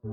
So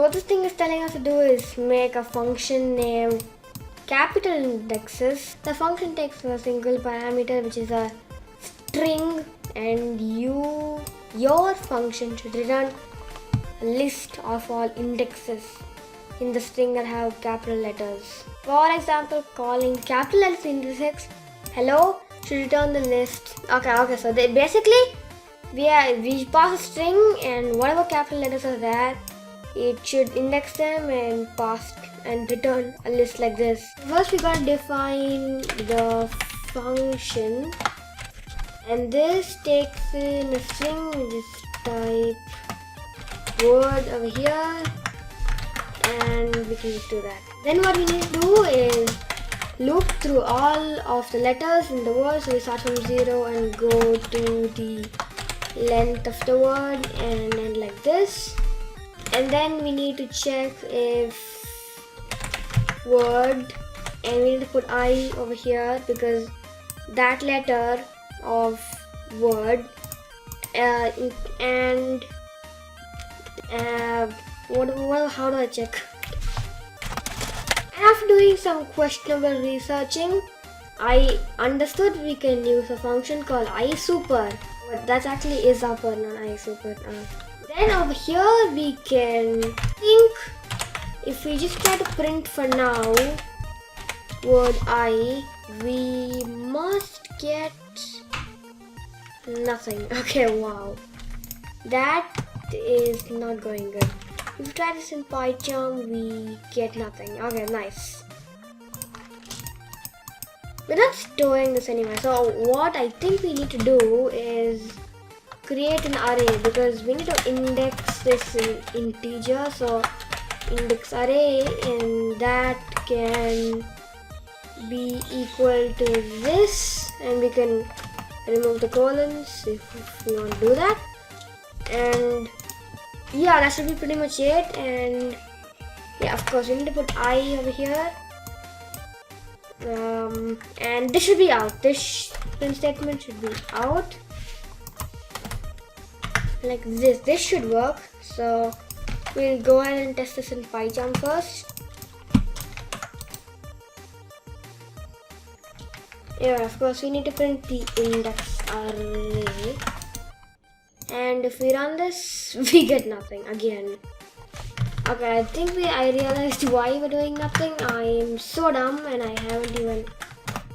what this thing is telling us to do is make a function named capital indexes. The function takes a single parameter, which is a string, and your function should return a list of all indexes in the string that have capital letters. For example, calling capital letters indices hello should return the list. Okay. So basically we pass a string, and whatever capital letters are there, it should index them and pass and return a list like this. First we gotta define the function, and this takes in a string. We just type word over here, and we can just do that. Then what we need to do is loop through all of the letters in the word. So we start from 0 and go to the length of the word and end like this. And then we need to check if word, and we need to put I over here because that letter of word and how do I check? After doing some questionable researching, I understood we can use a function called iSuper, but that actually is upper, not iSuper. Then over here we can think, if we just try to print for now word I, we must get nothing. Okay, wow, that is not going good. If we try this in Python, we get nothing. Okay, nice. We're not storing this anywhere. So what I think we need to do is create an array, because we need to index this in integer. So index array, and that can be equal to this, and we can remove the colons if we want to do that. And yeah, that should be pretty much it. And yeah, of course we need to put I over here, and this should be out. This print statement should be out like this. This should work. So we'll go ahead and test this in Python first. Yeah, of course we need to print the index array, and if we run this, we get nothing again. Okay, I think I realized why we're doing nothing. I am so dumb and I haven't even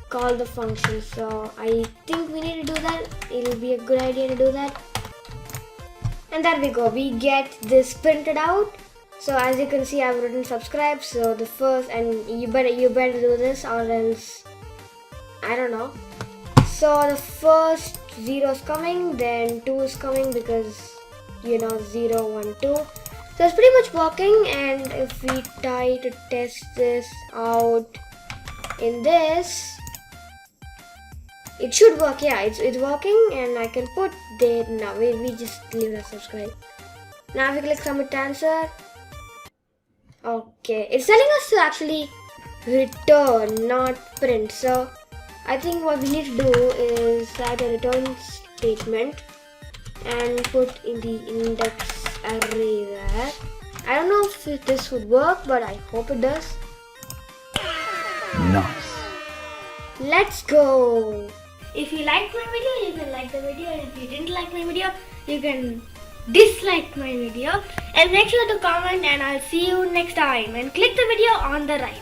called the function. So I think we need to do that. It'll be a good idea to do that. And there we go. We get this printed out. So as you can see, I've written subscribe. So the first, and you better do this, or else I don't know. So the first 0 is coming, then 2 is coming, because 0, 1, 2. So it's pretty much working. And if we try to test this out in this, it should work. Yeah, it's working, and I can put there now. We just leave the subscribe. Now we click submit answer. Okay, it's telling us to actually return, not print. So I think what we need to do is write a return statement and put in the index array there. I don't know if this would work, but I hope it does. Nice. Let's go. If you liked my video, you can like the video, and if you didn't like my video, you can dislike my video. And make sure to comment, and I'll see you next time. And click the video on the right.